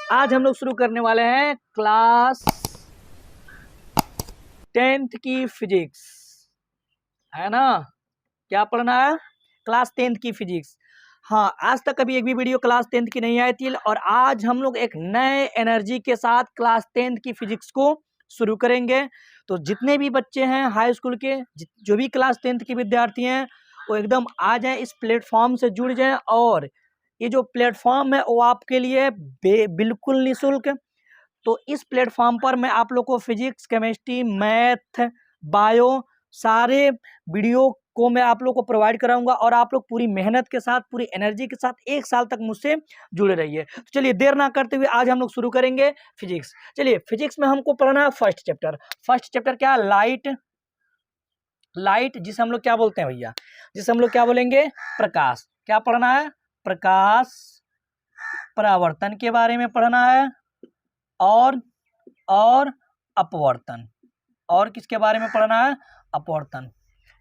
आज हम लोग शुरू करने वाले हैं क्लास 10th की फिजिक्स, है ना। क्या पढ़ना है? क्लास 10th की फिजिक्स। हाँ, आज तक कभी एक भी वीडियो क्लास 10th की नहीं आई थी और आज हम लोग एक नए एनर्जी के साथ क्लास 10th की फिजिक्स को शुरू करेंगे। तो जितने भी बच्चे हैं हाई स्कूल के, जो भी क्लास 10th के विद्यार्थी हैं, वो एकदम आ जाएं, इस प्लेटफॉर्म से जुड़ जाएं। और ये जो प्लेटफॉर्म है वो आपके लिए बिल्कुल निःशुल्क। तो इस प्लेटफॉर्म पर मैं आप लोग को फिजिक्स, केमिस्ट्री, मैथ, बायो सारे वीडियो को मैं आप लोग को प्रोवाइड कराऊंगा और आप लोग पूरी मेहनत के साथ, पूरी एनर्जी के साथ 1 साल तक मुझसे जुड़े रहिए। तो चलिए देर ना करते हुए आज हम लोग शुरू करेंगे फिजिक्स। चलिए फिजिक्स में हमको पढ़ना है फर्स्ट चैप्टर। फर्स्ट चैप्टर क्या है? लाइट। लाइट जिसे हम लोग क्या बोलते हैं भैया? जिसे हम लोग क्या बोलेंगे? प्रकाश। क्या पढ़ना है? प्रकाश, परावर्तन के बारे में पढ़ना है और अपवर्तन। और किसके बारे में पढ़ना है? अपवर्तन।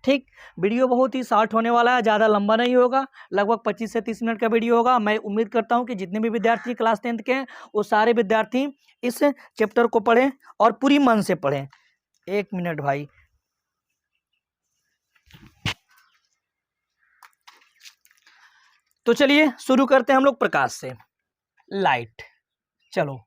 ठीक, वीडियो बहुत ही शॉर्ट होने वाला है, ज़्यादा लंबा नहीं होगा, लगभग 25 से 30 मिनट का वीडियो होगा। मैं उम्मीद करता हूं कि जितने भी विद्यार्थी क्लास 10th के हैं वो सारे विद्यार्थी इस चैप्टर को पढ़ें और पूरी मन से पढ़ें। 1 मिनट भाई। तो चलिए शुरू करते हैं हम लोग प्रकाश से। लाइट। चलो,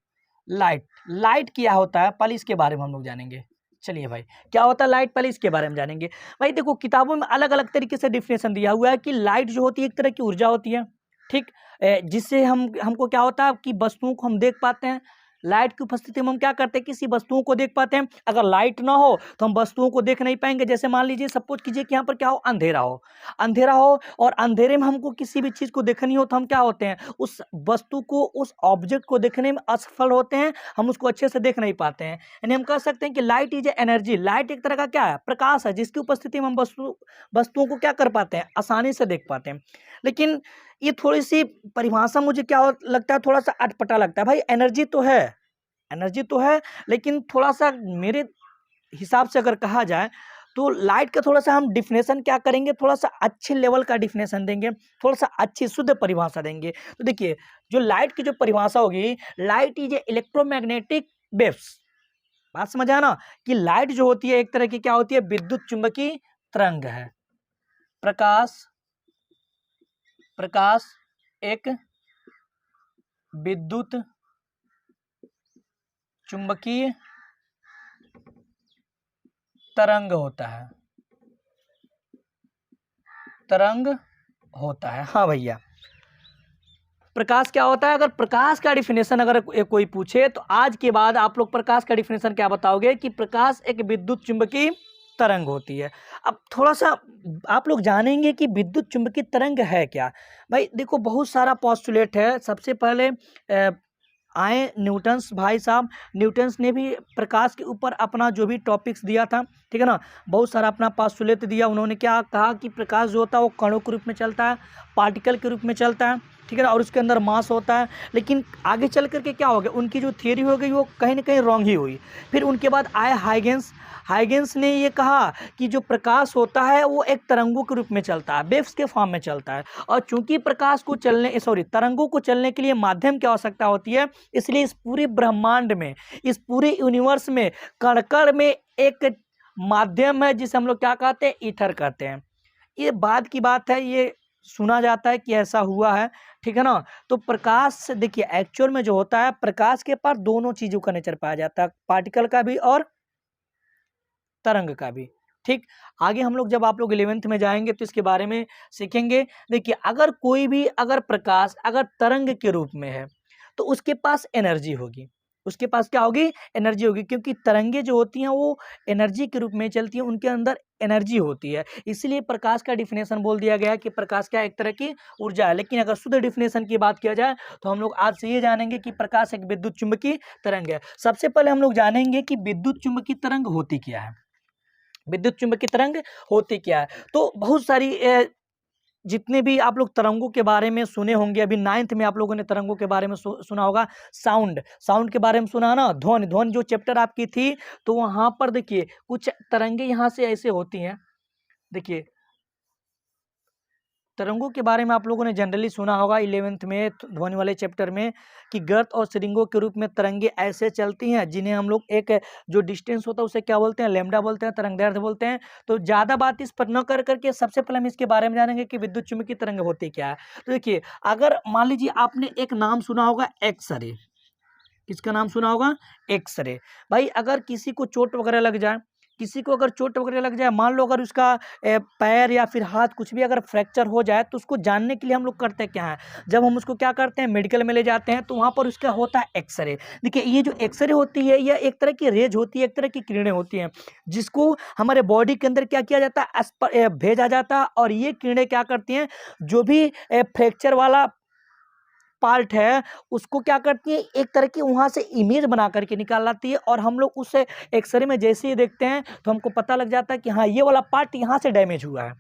लाइट। लाइट क्या होता है पहले इसके बारे में हम लोग जानेंगे। चलिए भाई, क्या होता है लाइट, पहले इसके बारे में जानेंगे। भाई देखो, किताबों में अलग अलग तरीके से डिफिनेशन दिया हुआ है कि लाइट जो होती है एक तरह की ऊर्जा होती है। ठीक, जिससे हमको क्या होता है कि वस्तुओं को हम देख पाते हैं। लाइट की उपस्थिति में हम क्या करते हैं? किसी वस्तुओं को देख पाते हैं। अगर लाइट ना हो तो हम वस्तुओं को देख नहीं पाएंगे। जैसे मान लीजिए, सपोज कीजिए कि यहाँ पर क्या हो? अंधेरा हो। अंधेरा हो और अंधेरे में हमको किसी भी चीज को देखनी हो तो हम क्या होते हैं? उस वस्तु को, उस ऑब्जेक्ट को देखने में असफल होते हैं, हम उसको अच्छे से देख नहीं पाते हैं। यानी हम कह सकते हैं कि लाइट इज एनर्जी। लाइट एक तरह का क्या है? प्रकाश है, जिसकी उपस्थिति में हम वस्तुओं को क्या कर पाते हैं? आसानी से देख पाते हैं। लेकिन ये थोड़ी सी परिभाषा मुझे क्या लगता है, थोड़ा सा अटपटा लगता है। भाई एनर्जी तो है, एनर्जी तो है, लेकिन थोड़ा सा मेरे हिसाब से अगर कहा जाए तो लाइट का थोड़ा सा हम डिफिनेशन क्या करेंगे, थोड़ा सा अच्छे लेवल का डिफिनेशन देंगे, थोड़ा सा अच्छी शुद्ध परिभाषा देंगे। तो देखिए, जो लाइट की जो परिभाषा होगी, light is a electromagnetic waves. बात समझ आया ना कि लाइट जो होती है एक तरह की क्या होती है? विद्युत चुंबकीय तरंग है। प्रकाश, प्रकाश एक विद्युत चुंबकीय तरंग होता है। तरंग होता है, हाँ भैया। प्रकाश क्या होता है? अगर प्रकाश का डिफिनेशन अगर कोई पूछे तो आज के बाद आप लोग प्रकाश का डिफिनेशन क्या बताओगे? कि प्रकाश एक विद्युत चुंबकीय तरंग होती है। अब थोड़ा सा आप लोग जानेंगे कि विद्युत चुंबकीय तरंग है क्या। भाई देखो, बहुत सारा पॉस्टुलेट है। सबसे पहले आए न्यूटन्स भाई साहब। न्यूटन्स ने भी प्रकाश के ऊपर अपना जो भी टॉपिक्स दिया था, ठीक है ना, बहुत सारा अपना पॉस्टुलेट दिया। उन्होंने क्या कहा कि प्रकाश जो होता है वो कणों के रूप में चलता है, पार्टिकल के रूप में चलता है, ठीक है ना, और उसके अंदर मास होता है। लेकिन आगे चल करके क्या हो गया, उनकी जो थियरी हो गई वो कहीं ना कहीं रॉन्ग ही हुई। फिर उनके बाद आए हाइगेंस। हाइगेंस ने ये कहा कि जो प्रकाश होता है वो एक तरंगों के रूप में चलता है, वेव्स के फॉर्म में चलता है। और चूंकि प्रकाश को तरंगों को चलने के लिए माध्यम की आवश्यकता होती है, इसलिए इस पूरे ब्रह्मांड में, इस पूरे यूनिवर्स में कण कण में एक माध्यम है जिसे हम लोग क्या कहते हैं? ईथर कहते हैं। ये बाद की बात है, ये सुना जाता है कि ऐसा हुआ है, ठीक है ना। तो प्रकाश देखिए, एक्चुअल में जो होता है, प्रकाश के पास दोनों चीजों का नेचर पाया जाता है, पार्टिकल का भी और तरंग का भी। ठीक, आगे हम लोग जब आप लोग 11th में जाएंगे तो इसके बारे में सीखेंगे। देखिए, अगर कोई भी अगर प्रकाश अगर तरंग के रूप में है तो उसके पास एनर्जी होगी। उसके पास क्या होगी? एनर्जी होगी, क्योंकि तरंगे जो होती हैं वो एनर्जी के रूप में चलती हैं, उनके अंदर एनर्जी होती है। इसलिए प्रकाश का डिफिनेशन बोल दिया गया है कि प्रकाश क्या एक तरह की ऊर्जा है। लेकिन अगर शुद्ध डिफिनेशन की बात किया जाए तो हम लोग आज से ये जानेंगे कि प्रकाश एक विद्युत चुंबकीय तरंग है। सबसे पहले हम लोग जानेंगे कि विद्युत चुंबकीय तरंग होती क्या है। विद्युत चुंबकीय तरंग होती क्या है? तो बहुत सारी जितने भी आप लोग तरंगों के बारे में सुने होंगे, अभी 9th में आप लोगों ने तरंगों के बारे में सुना होगा। साउंड, साउंड के बारे में सुना ना। ध्वनि, ध्वनि जो चैप्टर आपकी थी, तो वहां पर देखिए कुछ तरंगे यहाँ से ऐसे होती हैं। देखिए, तरंगों के बारे में आप लोगों ने जनरली सुना होगा 11th में ध्वनि वाले चैप्टर में कि गर्त और श्रृंगों के रूप में तरंगे ऐसे चलती हैं जिन्हें हम लोग एक जो डिस्टेंस होता है उसे क्या बोलते हैं, लैम्डा बोलते हैं, तरंगदैर्घ्य बोलते हैं। तो ज़्यादा बात इस पर न कर करके सबसे पहले हम इसके बारे में जानेंगे कि विद्युत चुम्बकीय तरंग होती क्या है। तो देखिए, अगर मान लीजिए आपने एक नाम सुना होगा एक्सरे, किसका नाम सुना होगा, एक्सरे। भाई अगर किसी को चोट वगैरह लग जाए, किसी को अगर चोट वगैरह लग जाए, मान लो अगर उसका पैर या फिर हाथ कुछ भी अगर फ्रैक्चर हो जाए, तो उसको जानने के लिए हम लोग करते क्या है, जब हम उसको क्या करते हैं, मेडिकल में ले जाते हैं, तो वहाँ पर उसका होता है एक्सरे। देखिए ये जो एक्सरे होती है यह एक तरह की रेज होती है, एक तरह की किरणें होती हैं, जिसको हमारे बॉडी के अंदर क्या किया जाता है, भेजा जाता है। और ये किरणें क्या करती हैं, जो भी फ्रैक्चर वाला पार्ट है उसको क्या करती है, एक तरह की वहां से इमेज बना करके निकाल लाती है। और हम लोग उस एक्सरे में जैसे ही देखते हैं तो हमको पता लग जाता है कि हाँ ये वाला पार्ट यहाँ से डैमेज हुआ है,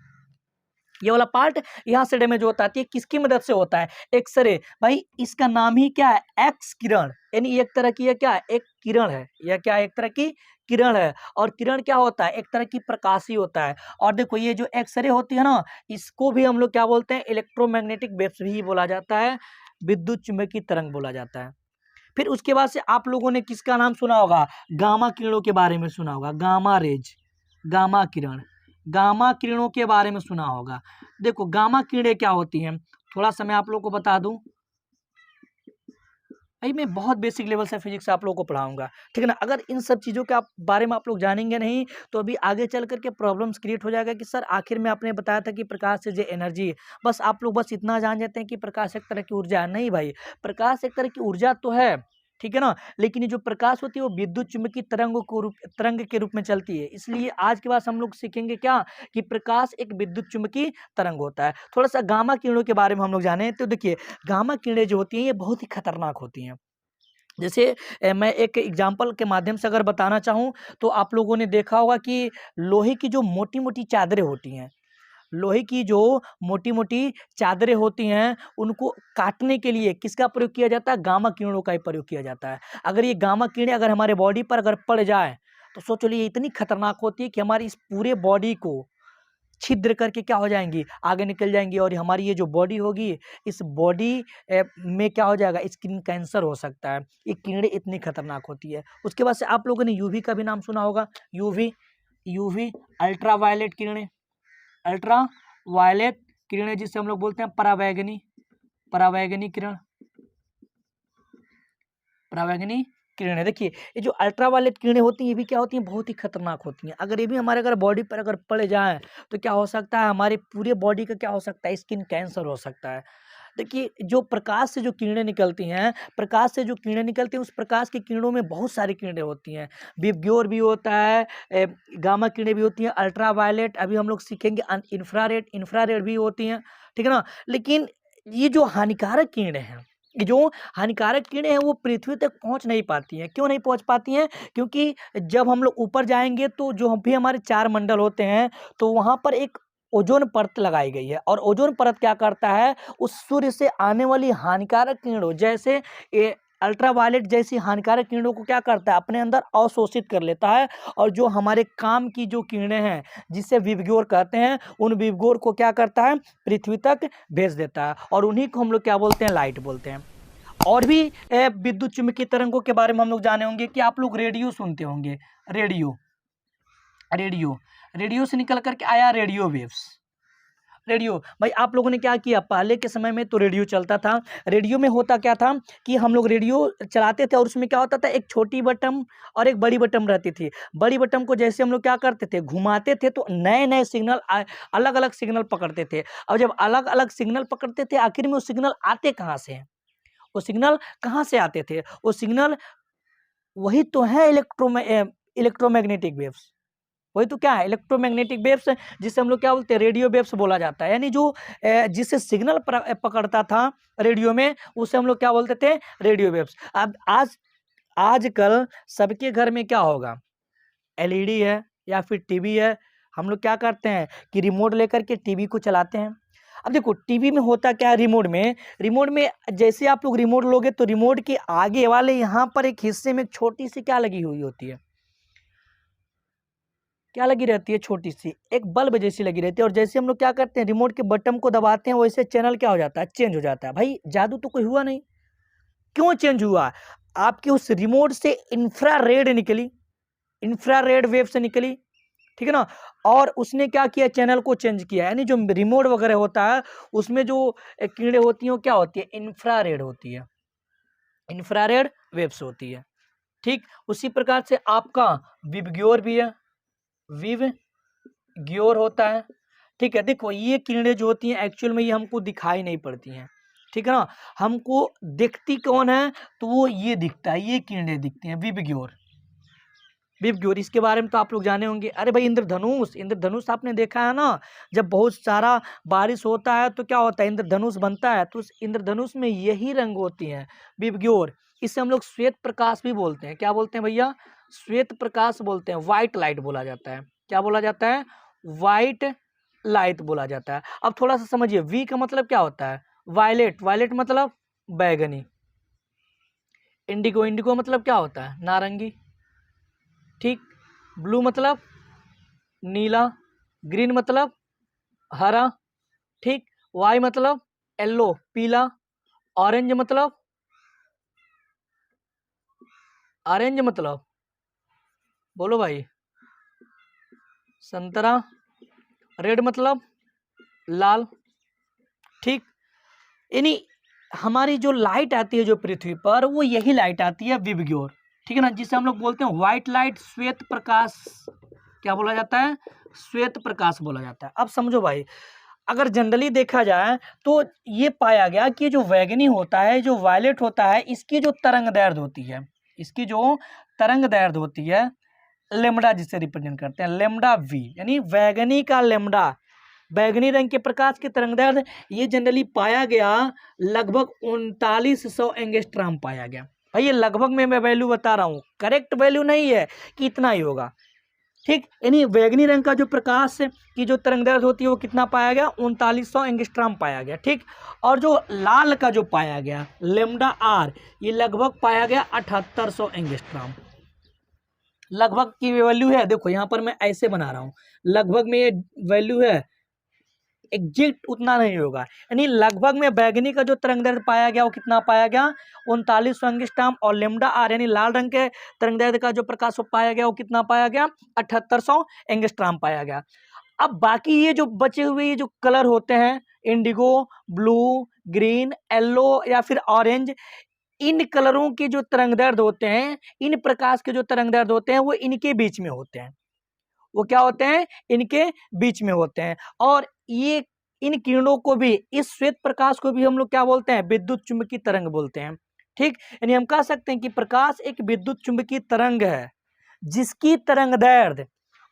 ये वाला पार्ट यहाँ से डैमेज होता है। तो ये किसकी मदद से होता है, एक्सरे। भाई इसका नाम ही क्या है, एक्स किरण, यानी एक तरह की, ये क्या है, एक किरण है, यह क्या है, एक तरह की किरण है। और किरण क्या होता है, एक तरह की प्रकाश ही होता है। और देखो ये जो एक्सरे होती है ना, इसको भी हम लोग क्या बोलते हैं, इलेक्ट्रोमैग्नेटिक वेव्स भी बोला जाता है, विद्युत चुम्बकीय तरंग बोला जाता है। फिर उसके बाद से आप लोगों ने किसका नाम सुना होगा, गामा किरणों के बारे में सुना होगा, गामा रेज, गामा किरण, गामा किरणों के बारे में सुना होगा। देखो गामा किरणें क्या होती हैं, थोड़ा सा मैं आप लोगों को बता दूं। भाई मैं बहुत बेसिक लेवल से फिजिक्स आप लोगों को पढ़ाऊंगा, ठीक है ना। अगर इन सब चीज़ों के बारे में आप लोग जानेंगे नहीं तो अभी आगे चल करके प्रॉब्लम्स क्रिएट हो जाएगा कि सर आखिर में आपने बताया था कि प्रकाश से जो एनर्जी है, बस आप लोग बस इतना जान जाते हैं कि प्रकाश एक तरह की ऊर्जा है। नहीं भाई, प्रकाश एक तरह की ऊर्जा तो है, ठीक है ना, लेकिन ये जो प्रकाश होती है वो विद्युत चुम्बकीय तरंग के रूप में चलती है। इसलिए आज के बाद हम लोग सीखेंगे क्या, कि प्रकाश एक विद्युत चुम्बकीय तरंग होता है। थोड़ा सा गामा किरणों के बारे में हम लोग जाने। तो देखिए गामा किरणें जो होती हैं ये बहुत ही खतरनाक होती हैं। जैसे मैं एक एग्जाम्पल के माध्यम से अगर बताना चाहूँ तो आप लोगों ने देखा होगा कि लोहे की जो मोटी मोटी चादरें होती हैं, लोहे की जो मोटी मोटी चादरें होती हैं, उनको काटने के लिए किसका प्रयोग किया जाता है, गामा किरणों का ही प्रयोग किया जाता है। अगर ये गामा किरणें अगर हमारे बॉडी पर अगर पड़ जाए तो सोचो ये इतनी खतरनाक होती है कि हमारी इस पूरे बॉडी को छिद्र करके क्या हो जाएंगी, आगे निकल जाएंगी। और हमारी ये जो बॉडी होगी, इस बॉडी में क्या हो जाएगा, स्किन कैंसर हो सकता है। ये किरणें इतनी खतरनाक होती है। उसके बाद से आप लोगों ने यूवी का भी नाम सुना होगा, यूवी, यूवी अल्ट्रा वायलेट किरणें, अल्ट्रा वायलेट किरणें जिसे हम लोग बोलते हैं परावैंगनी, परावैंगनी किरण, परावैंगनी किरणें। देखिए ये जो अल्ट्रावायलेट किरणें होती हैं ये भी क्या होती हैं, बहुत ही खतरनाक होती हैं। अगर ये भी हमारे अगर बॉडी पर अगर पड़ जाए तो क्या हो सकता है, हमारे पूरे बॉडी का क्या हो सकता है, स्किन कैंसर हो सकता है। देखिए जो प्रकाश से जो किरणें निकलती हैं, प्रकाश से जो किरणें निकलती हैं, उस प्रकाश की किरणों में बहुत सारी किरणें होती हैं। विबग्योर भी होता है, गामा किरणें भी होती हैं, अल्ट्रावायलेट अभी हम लोग सीखेंगे, इंफ्रारेड, इंफ्रारेड भी होती हैं, ठीक है ना। लेकिन ये जो हानिकारक किरणें हैं, ये जो हानिकारक किरणें हैं वो पृथ्वी तक पहुंच नहीं पाती हैं। क्यों नहीं पहुंच पाती हैं, क्योंकि जब हम लोग ऊपर जाएंगे तो जो भी हमारे चार मंडल होते हैं तो वहां पर एक ओजोन परत लगाई गई है। और ओजोन परत क्या करता है, उस सूर्य से आने वाली हानिकारक किरणों, जैसे अल्ट्रावायलेट जैसी हानिकारक किरणों को क्या करता है, अपने अंदर अवशोषित कर लेता है। और जो हमारे काम की जो किरणें हैं जिसे विबग्योर कहते हैं, उन विबग्योर को क्या करता है, पृथ्वी तक भेज देता है। और उन्हीं को हम लोग क्या बोलते हैं, लाइट बोलते हैं। और भी विद्युत चुम्बकीय तरंगों के बारे में हम लोग जाने होंगे कि आप लोग रेडियो सुनते होंगे, रेडियो, रेडियो, रेडियो से निकल करके आया रेडियो वेव्स। रेडियो, भाई आप लोगों ने क्या किया, पहले के समय में तो रेडियो चलता था। रेडियो में होता क्या था कि हम लोग रेडियो चलाते थे और उसमें क्या होता था, एक छोटी बटन और एक बड़ी बटन रहती थी। बड़ी बटन को जैसे हम लोग क्या करते थे, घुमाते थे तो नए नए सिग्नल, अलग अलग सिग्नल पकड़ते थे। और जब अलग अलग सिग्नल पकड़ते थे, आखिर में वो सिग्नल आते कहाँ से हैं, वो सिग्नल कहाँ से आते थे, वो सिग्नल वही तो है इलेक्ट्रोमैग्नेटिक वेव्स। वही तो क्या है, इलेक्ट्रोमैग्नेटिक वेव्स, जिसे हम लोग क्या बोलते हैं, रेडियो वेव्स बोला जाता है। यानी जो जिससे सिग्नल पकड़ता था रेडियो में, उसे हम लोग क्या बोलते थे, रेडियो वेव्स। अब आजकल सबके घर में क्या होगा, एलईडी है या फिर टीवी है। हम लोग क्या करते हैं कि रिमोट लेकर के टीवी को चलाते हैं। अब देखो टीवी में होता क्या है, रिमोट में जैसे आप लोग रिमोट लोगे तो रिमोट के आगे वाले यहाँ पर एक हिस्से में छोटी सी क्या लगी हुई होती है, क्या लगी रहती है, छोटी सी एक बल्ब जैसी लगी रहती है, और जैसे हम लोग क्या करते हैं, रिमोट के बटन को दबाते हैं, वैसे चैनल क्या हो जाता है, चेंज हो जाता है। भाई जादू तो कोई हुआ नहीं, क्यों चेंज हुआ? आपके उस रिमोट से इंफ्रारेड निकली, इंफ्रारेड वेव से निकली, ठीक है ना, और उसने क्या किया, चैनल को चेंज किया। यानी जो रिमोट वगैरह होता है उसमें जो किरणें होती हैं वो क्या होती है, इंफ्रारेड होती है, इंफ्रारेड वेव्स होती है। ठीक उसी प्रकार से आपका विबग्योर भी है, विबग्योर होता है। ठीक है, देखो ये किरणें जो होती हैं एक्चुअल में ये हमको दिखाई नहीं पड़ती हैं, ठीक है ना, हमको दिखती कौन है, तो वो ये दिखता है, ये किरणें दिखती हैं, विबग्योर, विबग्योर। इसके बारे में तो आप लोग जाने होंगे। अरे भाई इंद्रधनुष, इंद्रधनुष आपने देखा है ना, जब बहुत सारा बारिश होता है तो क्या होता है, इंद्रधनुष बनता है, तो उस इंद्रधनुष में यही रंग होती हैं, विबग्योर। इसे हम लोग श्वेत प्रकाश भी बोलते हैं। क्या बोलते हैं भैया, श्वेत प्रकाश बोलते हैं, व्हाइट लाइट बोला जाता है। क्या बोला जाता है, व्हाइट लाइट बोला जाता है। अब थोड़ा सा समझिए, वी का मतलब क्या होता है, वायलेट, वायलेट मतलब बैगनी, इंडिगो, इंडिगो मतलब क्या होता है, नारंगी, ठीक, ब्लू मतलब नीला, ग्रीन मतलब हरा, ठीक, वाई मतलब येलो पीला, ऑरेंज मतलब, ऑरेंज मतलब बोलो भाई संतरा, रेड मतलब लाल, ठीक। यानी हमारी जो लाइट आती है जो पृथ्वी पर, वो यही लाइट आती है विबग्योर, ठीक है ना, जिसे हम लोग बोलते हैं व्हाइट लाइट, श्वेत प्रकाश। क्या बोला जाता है, श्वेत प्रकाश बोला जाता है। अब समझो भाई, अगर जनरली देखा जाए तो ये पाया गया कि जो वैगनी होता है, जो वायलेट होता है, इसकी जो तरंग दैर्ध्य होती है, इसकी जो तरंग दैर्ध्य होती है, लेमडा जिसे रिप्रेजेंट करते हैं, लेमडा वी, यानी वैगनी का लेमडा, बैगनी रंग के प्रकाश की तरंगदैर्ध्य, ये जनरली पाया गया लगभग 3900 एंगस्ट्रॉम पाया गया। भाई ये लगभग में मैं वैल्यू बता रहा हूँ, करेक्ट वैल्यू नहीं है कि इतना ही होगा, ठीक। यानी बैगनी रंग का जो प्रकाश की जो तरंगदैर्ध्य होती है वो कितना पाया गया, 3900 एंगस्ट्रॉम पाया गया, ठीक। और जो लाल का जो पाया गया लेमडा आर, ये लगभग पाया गया 7800 एंगस्ट्रॉम। लगभग की वैल्यू है, देखो यहाँ पर मैं ऐसे बना रहा हूँ, लगभग में ये वैल्यू है, एग्जैक्ट उतना नहीं होगा। यानी लगभग में बैगनी का जो तरंगदैर्ध्य पाया गया वो कितना पाया गया, 3900 एंगस्ट्रॉम, और लेमडा आर यानी लाल रंग के तरंगदैर्ध्य का जो प्रकाश पाया गया वो कितना पाया गया, 7800 एंगस्ट्रॉम पाया गया। अब बाकी ये जो बचे हुए ये जो कलर होते हैं, इंडिगो, ब्लू, ग्रीन, येलो या फिर ऑरेंज, इन कलरों के जो तरंगदैर्ध्य होते हैं, इन प्रकाश के जो तरंगदैर्ध्य होते हैं, वो इनके बीच में होते हैं। वो क्या होते हैं, इनके बीच में होते हैं। और ये इन किरणों को भी, इस श्वेत प्रकाश को भी हम लोग क्या बोलते हैं, विद्युत चुंबकीय तरंग बोलते हैं, ठीक। यानी हम कह सकते हैं कि प्रकाश एक विद्युत चुंबकीय तरंग है, जिसकी तरंगदैर्ध्य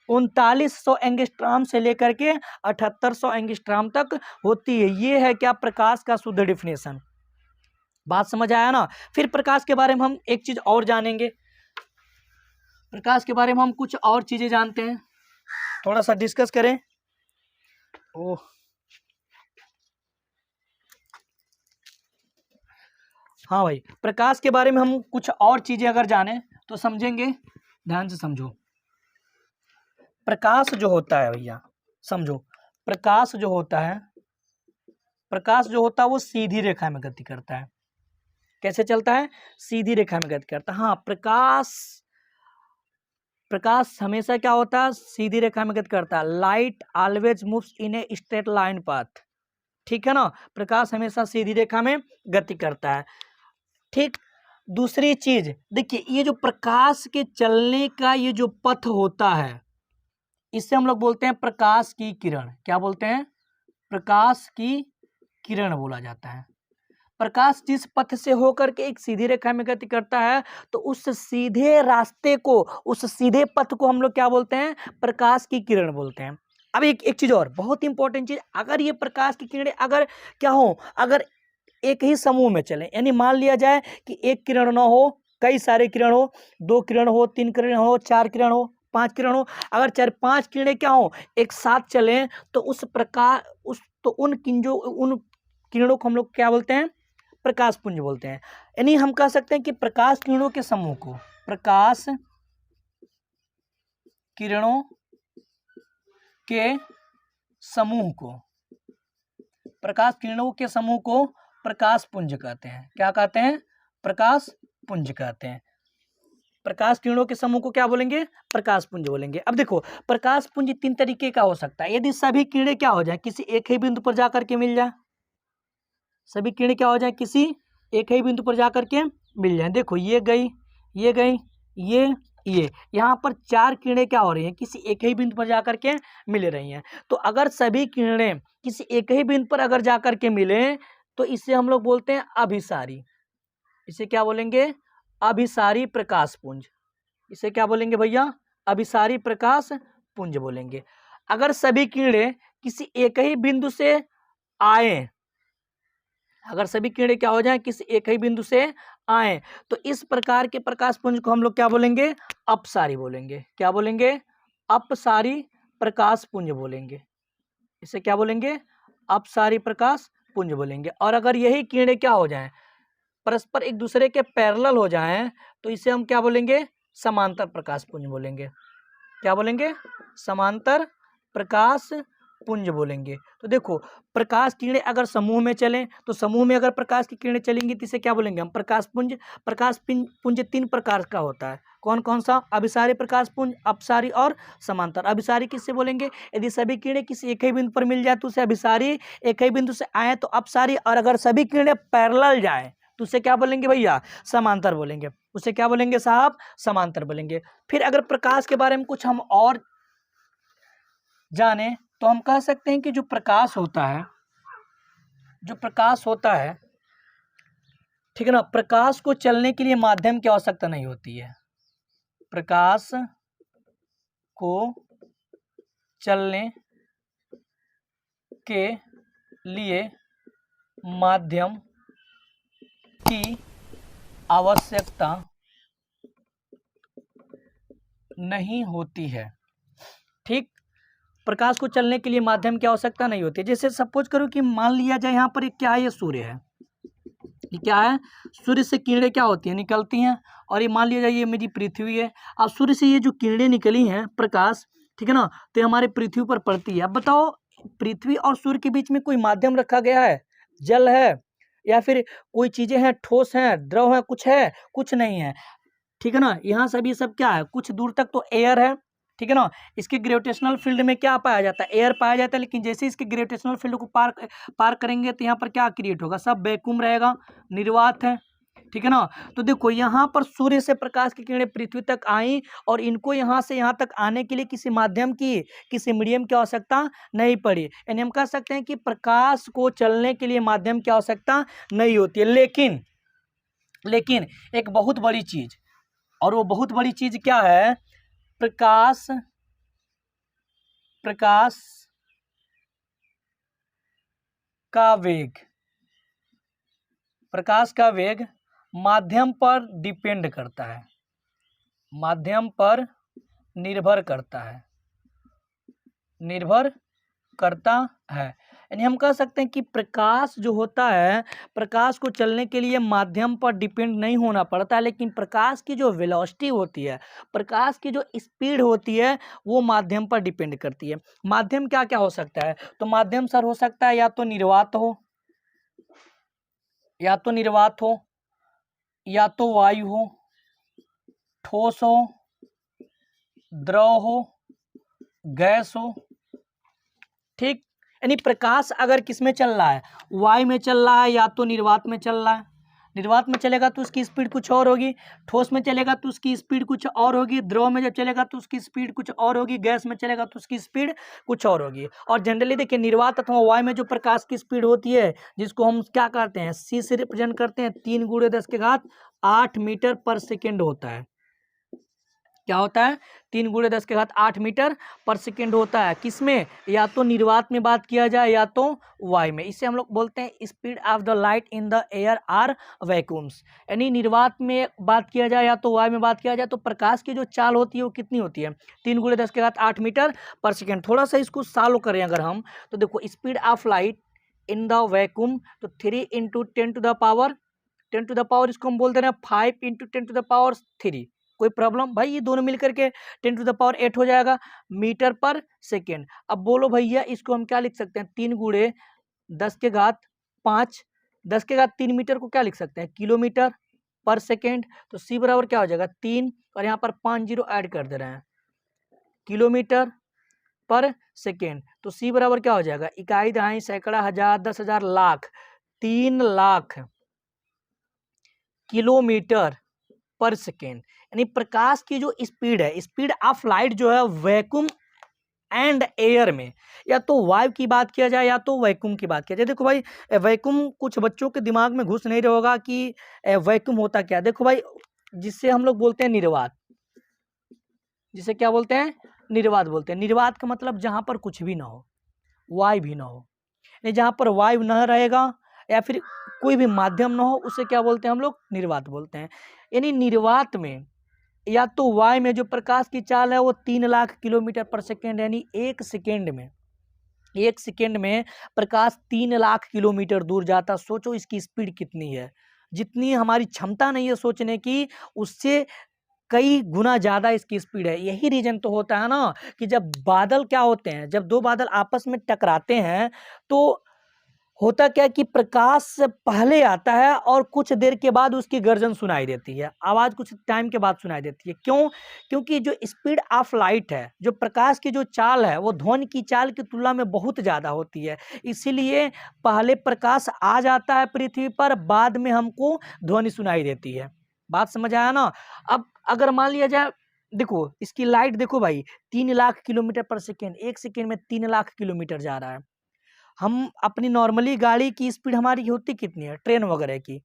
3900 एंगस्ट्रॉम से लेकर के 7800 एंगस्ट्रॉम तक होती है। ये है क्या, प्रकाश का शुद्ध डिफिनेशन। बात समझ आया ना। फिर प्रकाश के बारे में हम एक चीज और जानेंगे, प्रकाश के बारे में हम कुछ और चीजें जानते हैं, थोड़ा सा डिस्कस करें। ओह, हाँ भाई, प्रकाश के बारे में हम कुछ और चीजें अगर जाने तो समझेंगे, ध्यान से समझो। प्रकाश जो होता है भैया, समझो, प्रकाश जो होता है, प्रकाश जो होता है वो सीधी रेखा में गति करता है। कैसे चलता है, सीधी रेखा में गति करता है। हाँ, प्रकाश, प्रकाश हमेशा क्या होता है, सीधी रेखा में गति करता है। Light always moves in a straight line path, ठीक है ना, प्रकाश हमेशा सीधी रेखा में गति करता है, ठीक। दूसरी चीज देखिए, ये जो प्रकाश के चलने का ये जो पथ होता है, इससे हम लोग बोलते हैं प्रकाश की किरण। क्या बोलते हैं, प्रकाश की किरण बोला जाता है। प्रकाश जिस पथ से होकर के एक सीधी रेखा में गति करता है, तो उस सीधे रास्ते को, उस सीधे पथ को हम लोग क्या बोलते हैं, प्रकाश की किरण बोलते हैं। अब एक चीज और बहुत इंपॉर्टेंट चीज, अगर ये प्रकाश की किरणें अगर क्या हो, अगर एक ही समूह में चले, यानी मान लिया जाए कि एक किरण ना हो, कई सारे किरण हो, 2 किरण हो, 3 किरण हो, 4 किरण हो, 5 किरण हो, अगर 4-5 किरणें क्या हो एक साथ चलें, तो उस प्रकार उन किरणों को हम लोग क्या बोलते हैं, प्रकाश पुंज बोलते हैं। यानी हम कह सकते हैं कि प्रकाश किरणों के समूह को, प्रकाश किरणों के समूह को, प्रकाश किरणों के समूह को प्रकाश पुंज कहते हैं। क्या कहते हैं? प्रकाश पुंज कहते हैं। प्रकाश किरणों के समूह को क्या बोलेंगे? प्रकाश पुंज बोलेंगे। अब देखो, प्रकाश पुंज 3 तरीके का हो सकता है। यदि सभी किरणें क्या हो जाए, किसी एक ही बिंदु पर जाकर के मिल जाए, सभी किरणें क्या हो जाए, किसी एक ही बिंदु पर जाकर के मिल जाए। देखो, ये गई, ये गई, ये यहाँ पर 4 किरणें क्या हो रही हैं, किसी एक ही बिंदु पर जाकर के मिल रही हैं। तो अगर सभी किरणें किसी एक ही बिंदु पर अगर जाकर के मिले तो इसे हम लोग बोलते हैं अभिसारी। इसे क्या बोलेंगे? अभिसारी प्रकाश पुंज। इसे क्या बोलेंगे भैया? अभिसारी प्रकाश पुंज बोलेंगे। अगर सभी किरणें किसी एक ही बिंदु से आए, अगर सभी किरणें क्या हो जाए, किसी एक ही बिंदु से आए, तो इस प्रकार के प्रकाश पुंज को हम लोग क्या बोलेंगे? अपसारी बोलेंगे। क्या बोलेंगे? अपसारी प्रकाश पुंज बोलेंगे। इसे क्या बोलेंगे? अपसारी प्रकाश पुंज बोलेंगे। और अगर यही किरणें क्या हो जाएं, परस्पर एक दूसरे के पैरेलल हो जाएं, तो इसे हम क्या बोलेंगे? समांतर प्रकाश पुंज बोलेंगे। क्या बोलेंगे? समांतर प्रकाश पुंज बोलेंगे। तो देखो, प्रकाश किरणें अगर समूह में चलें, तो समूह में अगर प्रकाश की किरणें चलेंगी तो इसे क्या बोलेंगे हम? प्रकाश पुंज। प्रकाश पुंज 3 प्रकार का होता है। कौन कौन सा? अभिसारी प्रकाश पुंज, अपसारी और समांतर। अभिसारी किससे बोलेंगे? यदि सभी किरणें किसी एक ही बिंदु पर मिल जाए तो उसे अभिसारी, एक ही बिंदु से आए तो अपसारी, और अगर सभी किरणें पैरेलल जाए तो उसे क्या बोलेंगे भैया? समांतर बोलेंगे। उसे क्या बोलेंगे साहब? समांतर बोलेंगे। फिर अगर प्रकाश के बारे में कुछ हम और जाने तो हम कह सकते हैं कि जो प्रकाश होता है, जो प्रकाश होता है, ठीक है ना, प्रकाश को चलने के लिए माध्यम की आवश्यकता नहीं होती है। प्रकाश को चलने के लिए माध्यम की आवश्यकता नहीं होती है। ठीक, प्रकाश को चलने के लिए माध्यम की आवश्यकता नहीं होती है। जैसे सपोज करो कि मान लिया जाए यहाँ पर एक क्या है, ये सूर्य है। ये क्या है? सूर्य से किरणें क्या होती हैं? निकलती हैं। और ये मान लिया जाए ये मेरी पृथ्वी है। अब सूर्य से ये जो किरणें निकली हैं प्रकाश, ठीक है ना, तो हमारे पृथ्वी पर पड़ती है। अब बताओ, पृथ्वी और सूर्य के बीच में कोई माध्यम रखा गया है? जल है या फिर कोई चीजें हैं, ठोस है, द्रव है, कुछ है? कुछ नहीं है। ठीक है ना, यहाँ सब ये सब क्या है? कुछ दूर तक तो एयर है, ठीक है ना। इसके ग्रेविटेशनल फील्ड में क्या पाया जाता है? एयर पाया जाता है। लेकिन जैसे इसके ग्रेविटेशनल फील्ड को पार करेंगे तो यहाँ पर क्या क्रिएट होगा? सब वैक्यूम रहेगा, निर्वात है, ठीक है ना। तो देखो, यहाँ पर सूर्य से प्रकाश की किरणें पृथ्वी तक आई और इनको यहाँ से यहाँ तक आने के लिए किसी माध्यम की, किसी मीडियम की आवश्यकता नहीं पड़ी। यानी हम कह सकते हैं कि प्रकाश को चलने के लिए माध्यम की आवश्यकता नहीं होती है। लेकिन एक बहुत बड़ी चीज, और वो बहुत बड़ी चीज क्या है? प्रकाश का वेग, प्रकाश का वेग माध्यम पर डिपेंड करता है, माध्यम पर निर्भर करता है, निर्भर करता है। यानी हम कह सकते हैं कि प्रकाश जो होता है, प्रकाश को चलने के लिए माध्यम पर डिपेंड नहीं होना पड़ता है, लेकिन प्रकाश की जो वेलोसिटी होती है, प्रकाश की जो स्पीड होती है, वो माध्यम पर डिपेंड करती है। माध्यम क्या क्या हो सकता है? तो माध्यम सर हो सकता है या तो निर्वात हो, या तो निर्वात हो, या तो वायु हो, ठोस हो, द्रव हो, गैस हो। ठीक, यानी प्रकाश अगर किस में चल रहा है? वायु में चल रहा है या तो निर्वात में चल रहा है। निर्वात में चलेगा तो उसकी स्पीड कुछ और होगी, ठोस में चलेगा तो उसकी स्पीड कुछ और होगी, द्रव में जब चलेगा तो उसकी स्पीड कुछ और होगी, गैस में चलेगा तो उसकी स्पीड कुछ और होगी। और जनरली देखिए, निर्वात अथवा वायु में जो प्रकाश की स्पीड होती है, जिसको हम क्या करते हैं, सी से रिप्रेजेंट करते हैं, 3 × 10⁸ मीटर पर सेकेंड होता है। क्या होता है? 3 × 10⁸ मीटर पर सेकेंड होता है। किसमें? या तो निर्वात में बात किया जाए या तो वायु में। इसे हम लोग बोलते हैं speed of the light in the air or vacuums. यानी निर्वात में बात किया जाए या तो वायु में बात किया जाए तो प्रकाश की जो चाल होती है वो कितनी होती है? 3 × 10⁸ मीटर पर सेकेंड। थोड़ा सा इसको सॉल्व करें अगर हम, तो देखो, speed of light in the vacuum, तो 3 × 10⁻, इसको हम बोलते हैं 5 × 10⁻3, कोई प्रॉब्लम भाई? ये दोनों मिलकर के 10⁸ हो जाएगा मीटर पर सेकेंड। अब बोलो भैया इसको हम क्या लिख सकते हैं? 3 गुणे 10⁵ 10⁵ 3 मीटर को क्या लिख सकते हैं? किलोमीटर पर सेकेंड। तो सी बराबर क्या हो जाएगा? 3 और यहाँ पर 5 जीरो ऐड कर दे रहे हैं, किलोमीटर पर सेकेंड। तो सी बराबर क्या हो जाएगा? इकाई, दहाई, सैकड़ा, हजार, 10,000, लाख, 3 लाख किलोमीटर पर सेकेंड। यानी प्रकाश की जो स्पीड है, स्पीड ऑफ लाइट जो है वैक्यूम एंड एयर में, या तो वायु की बात किया जाए या तो वैक्यूम की बात किया जाए। देखो भाई वैक्यूम कुछ बच्चों के दिमाग में घुस नहीं रहा होगा कि वैक्यूम होता क्या। देखो भाई जिससे हम लोग बोलते हैं निर्वात, जिसे क्या बोलते हैं? निर्वात बोलते हैं। निर्वात का मतलब जहां पर कुछ भी ना हो, वायु भी ना हो, नहीं जहां पर वायु न रहेगा या फिर कोई भी माध्यम ना हो, उसे क्या बोलते हैं हम लोग? निर्वात बोलते हैं। यानी निर्वात में या तो वायु में जो प्रकाश की चाल है वो 3 लाख किलोमीटर पर सेकेंड, यानी एक सेकेंड में प्रकाश 3 लाख किलोमीटर दूर जाता। सोचो इसकी स्पीड कितनी है, जितनी हमारी क्षमता नहीं है सोचने की, उससे कई गुना ज्यादा इसकी स्पीड है। यही रीजन तो होता है ना कि जब बादल क्या होते हैं, जब दो बादल आपस में टकराते हैं तो होता क्या है कि प्रकाश पहले आता है और कुछ देर के बाद उसकी गर्जन सुनाई देती है, आवाज कुछ टाइम के बाद सुनाई देती है। क्यों? क्योंकि जो स्पीड ऑफ लाइट है, जो प्रकाश की जो चाल है, वो ध्वनि की चाल की तुलना में बहुत ज्यादा होती है। इसीलिए पहले प्रकाश आ जाता है पृथ्वी पर, बाद में हमको ध्वनि सुनाई देती है। बात समझ आया ना? अब अगर मान लिया जाए, देखो इसकी लाइट देखो भाई, 3 लाख किलोमीटर पर सेकेंड, एक सेकेंड में 3 लाख किलोमीटर जा रहा है। हम अपनी नॉर्मली गाड़ी की स्पीड हमारी होती कितनी है? ट्रेन वगैरह की,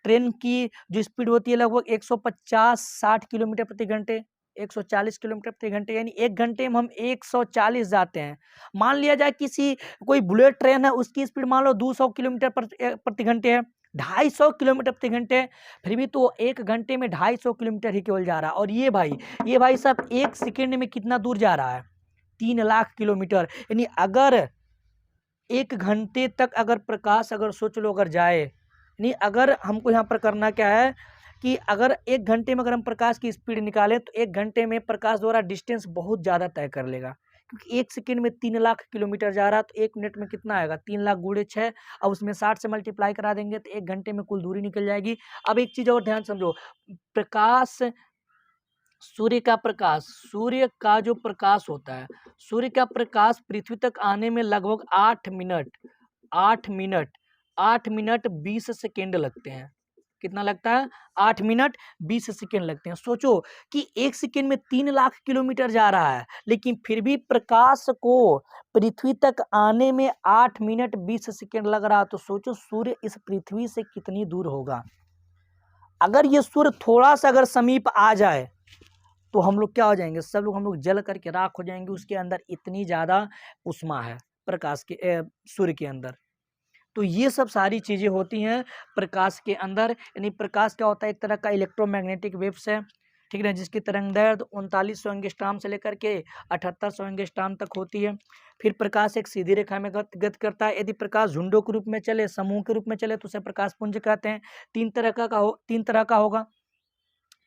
ट्रेन की जो स्पीड होती है लगभग 150-60 किलोमीटर प्रति घंटे, 140 किलोमीटर प्रति घंटे, यानी एक घंटे में हम 140 जाते हैं। मान लिया जाए किसी कोई बुलेट ट्रेन है, उसकी स्पीड मान लो 200 किलोमीटर प्रति घंटे है, 250 किलोमीटर प्रति घंटे, फिर भी तो एक घंटे में 250 किलोमीटर ही केवल जा रहा है। और ये भाई साहब एक सेकेंड में कितना दूर जा रहा है? 3 लाख किलोमीटर। यानी अगर एक घंटे तक अगर प्रकाश, अगर सोच लो अगर जाए, नहीं अगर हमको यहाँ पर करना क्या है कि अगर एक घंटे में अगर हम प्रकाश की स्पीड निकालें तो एक घंटे में प्रकाश द्वारा डिस्टेंस बहुत ज़्यादा तय कर लेगा। क्योंकि एक सेकेंड में 3 लाख किलोमीटर जा रहा है, तो एक मिनट में कितना आएगा? 3 लाख गुणे 6, अब उसमें 60 से मल्टीप्लाई करा देंगे तो एक घंटे में कुल दूरी निकल जाएगी। अब एक चीज़ और ध्यान समझो, प्रकाश, सूर्य का जो प्रकाश होता है, सूर्य का प्रकाश पृथ्वी तक आने में लगभग 8 मिनट 20 सेकेंड लगते हैं। कितना लगता है? 8 मिनट 20 सेकेंड लगते हैं। सोचो कि एक सेकेंड में 3 लाख किलोमीटर जा रहा है, लेकिन फिर भी प्रकाश को पृथ्वी तक आने में 8 मिनट 20 सेकेंड लग रहा है। तो सोचो सूर्य इस पृथ्वी से कितनी दूर होगा। अगर ये सूर्य थोड़ा सा अगर समीप आ जाए तो हम लोग क्या हो जाएंगे? सब लोग हम लोग जल करके राख हो जाएंगे। उसके अंदर इतनी ज्यादा उष्मा है प्रकाश के सूर्य के अंदर। तो ये सब सारी चीजें होती हैं प्रकाश के अंदर। यानी प्रकाश क्या होता है? एक तरह का इलेक्ट्रोमैग्नेटिक वेव्स है, ठीक है, जिसकी तरंग दैर्ध्य 3900 एंगस्ट्रॉम से लेकर के 7800 एंगस्ट्रॉम तक होती है। फिर प्रकाश एक सीधी रेखा में गति करता है। यदि प्रकाश झुंडों के रूप में चले, समूह के रूप में चले, तो उसे प्रकाश पुंज कहते हैं। तीन तरह का होगा।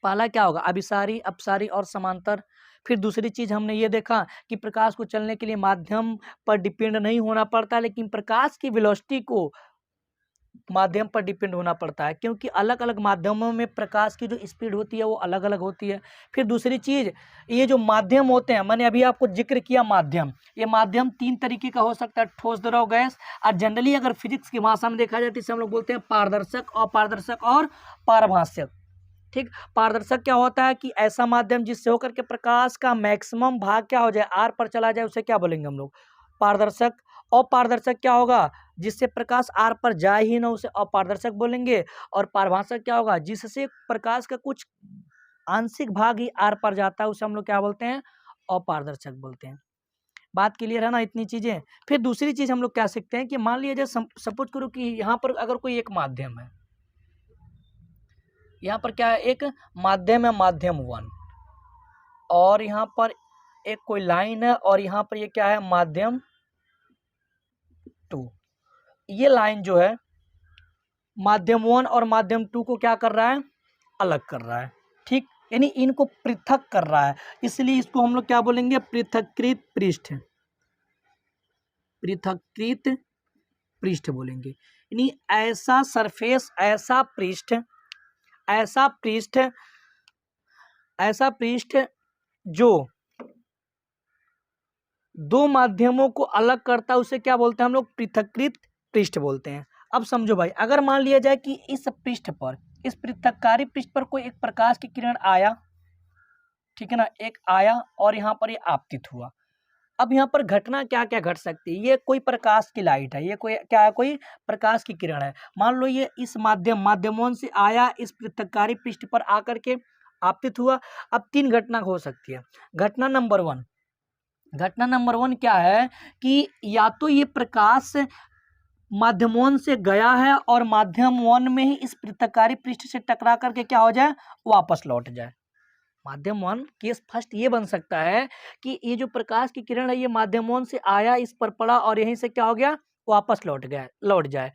पहला क्या होगा? अभिसारी, अपसारी और समांतर। फिर दूसरी चीज हमने ये देखा कि प्रकाश को चलने के लिए माध्यम पर डिपेंड नहीं होना पड़ता, लेकिन प्रकाश की वेलोसिटी को माध्यम पर डिपेंड होना पड़ता है, क्योंकि अलग अलग माध्यमों में प्रकाश की जो स्पीड होती है वो अलग अलग होती है। फिर दूसरी चीज, ये जो माध्यम होते हैं, मैंने अभी आपको जिक्र किया माध्यम, ये माध्यम 3 तरीके का हो सकता है, ठोस, द्रव, गैस। और जनरली अगर फिजिक्स की भाषा में देखा जाए तो इसे हम लोग बोलते हैं पारदर्शक, अपारदर्शक और पारभाषक। ठीक, पारदर्शक क्या होता है कि ऐसा माध्यम जिससे होकर के प्रकाश का मैक्सिमम भाग क्या हो जाए? आर पर चला जाए, उसे क्या बोलेंगे हम लोग? पारदर्शक। अपारदर्शक क्या होगा? जिससे प्रकाश आर पर जाए ही ना, उसे अपारदर्शक बोलेंगे। और पारभाषक क्या होगा? जिससे प्रकाश का कुछ आंशिक भाग ही आर पर जाता है, उसे हम लोग क्या बोलते हैं? अपारदर्शक बोलते हैं। बात क्लियर है ना? इतनी चीजें। फिर दूसरी चीज हम लोग क्या सीखते हैं कि मान लीजिए सपोज करो कि यहाँ पर अगर कोई एक माध्यम है, यहाँ पर क्या है? एक माध्यम है, माध्यम 1, और यहाँ पर एक कोई लाइन है, और यहाँ पर ये क्या है? माध्यम 2। ये लाइन जो है माध्यम 1 और माध्यम 2 को क्या कर रहा है? अलग कर रहा है। ठीक, यानी इनको पृथक कर रहा है, इसलिए इसको हम लोग क्या बोलेंगे, पृथक्कृत पृष्ठ, पृथक्कृत पृष्ठ बोलेंगे। यानी ऐसा सरफेस, ऐसा पृष्ठ, ऐसा पृष्ठ, ऐसा पृष्ठ जो दो माध्यमों को अलग करता है उसे क्या बोलते हैं हम लोग, पृथक्कृत पृष्ठ बोलते हैं। अब समझो भाई, अगर मान लिया जाए कि इस पृष्ठ पर, इस पृथककारी पृष्ठ पर कोई एक प्रकाश की किरण आया, ठीक है ना, एक आया और यहाँ पर ये आपतित हुआ। अब यहाँ पर घटना क्या क्या घट सकती है, ये कोई प्रकाश की लाइट है, ये कोई क्या है, कोई प्रकाश की किरण है। मान लो ये इस माध्यमों से आया, इस पृथककारी पृष्ठ पर आकर के आपतित हुआ। अब तीन घटना हो सकती है। घटना नंबर वन क्या है कि या तो ये प्रकाश माध्यम से गया है और माध्यम वन में ही इस पृथककारी पृष्ठ से टकरा करके क्या हो जाए, वापस लौट जाए। माध्यम वन केस फर्स्ट ये बन सकता है कि ये जो प्रकाश की किरण है ये माध्यम वन से आया, इस पर पड़ा और यहीं से क्या हो गया, वापस लौट जाए।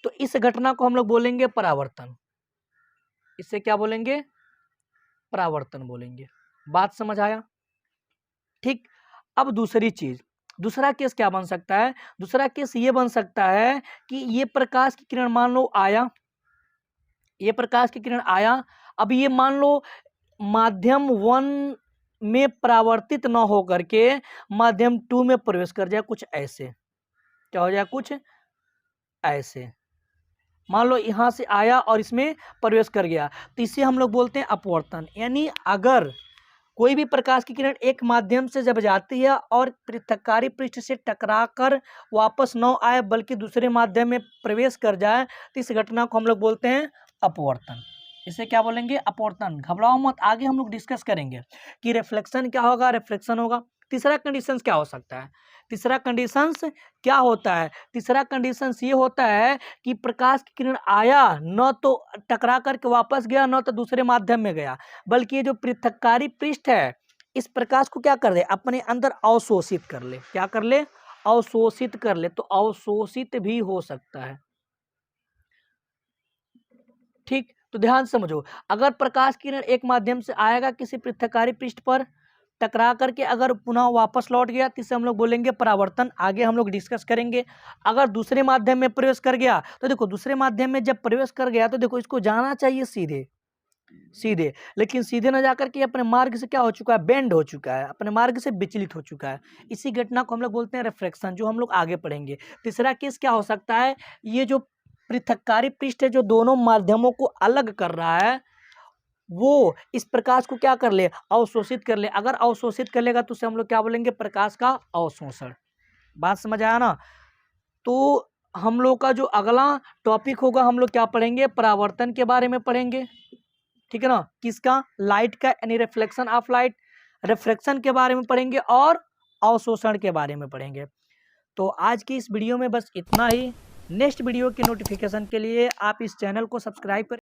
तो इस घटना को हम लोग बोलेंगे परावर्तन। इससे क्या बोलेंगे, परावर्तन बोलेंगे। बात समझ आया? ठीक। अब दूसरी चीज, दूसरा केस क्या बन सकता है, दूसरा केस ये बन सकता है कि ये प्रकाश की किरण मान लो आया, ये प्रकाश की किरण आया, अब ये मान लो माध्यम वन में परावर्तित न हो करके माध्यम टू में प्रवेश कर जाए, कुछ ऐसे क्या हो जाए, कुछ ऐसे। मान लो यहां से आया और इसमें प्रवेश कर गया, तो इसे हम लोग बोलते हैं अपवर्तन। यानी अगर कोई भी प्रकाश की किरण एक माध्यम से जब जाती है और पृथककारी पृष्ठ से टकराकर वापस न आए बल्कि दूसरे माध्यम में प्रवेश कर जाए, तो इस घटना को हम लोग बोलते हैं अपवर्तन। इसे क्या बोलेंगे, अपवर्तन। घबराओ मत, आगे हम लोग डिस्कस करेंगे कि रिफ्लेक्शन क्या होगा, रिफ्लेक्शन होगा। तीसरा कंडीशन क्या हो सकता है, तीसरा कंडीशन क्या होता है, तीसरा कंडीशन ये होता है कि प्रकाश की किरण आया, न तो टकरा करके वापस गया, न तो दूसरे माध्यम में गया, बल्कि ये जो पृथककारी पृष्ठ है इस प्रकाश को क्या कर ले, अपने अंदर अवशोषित कर ले। क्या कर ले, अवशोषित कर ले। तो अवशोषित भी हो सकता है। ठीक, तो ध्यान से समझो, अगर प्रकाश किरण एक माध्यम से आएगा किसी पृथककारी पृष्ठ पर, टकरा करके अगर पुनः वापस लौट गया तो इसे हम लोग बोलेंगे परावर्तन। आगे हम लोग डिस्कस करेंगे। अगर दूसरे माध्यम में प्रवेश कर गया तो देखो, दूसरे माध्यम में जब प्रवेश कर गया तो देखो इसको जाना चाहिए सीधे सीधे, लेकिन सीधे न जाकर के अपने मार्ग से क्या हो चुका है, बेंड हो चुका है, अपने मार्ग से विचलित हो चुका है। इसी घटना को हम लोग बोलते हैं रिफ्रैक्शन, जो हम लोग आगे पढ़ेंगे। तीसरा केस क्या हो सकता है, ये जो पृथककारी पृष्ठ है जो दोनों माध्यमों को अलग कर रहा है, वो इस प्रकाश को क्या कर ले, अवशोषित कर ले। अगर अवशोषित कर लेगा तो उसे हम लोग क्या बोलेंगे, प्रकाश का अवशोषण। बात समझ आया ना? तो हम लोग का जो अगला टॉपिक होगा, हम लोग क्या पढ़ेंगे, परावर्तन के बारे में पढ़ेंगे। ठीक है ना, किसका, लाइट का, यानी रिफ्लेक्शन ऑफ लाइट, रिफ्रैक्शन के बारे में पढ़ेंगे और अवशोषण के बारे में पढ़ेंगे। तो आज की इस वीडियो में बस इतना ही। नेक्स्ट वीडियो की नोटिफिकेशन के लिए आप इस चैनल को सब्सक्राइब करें।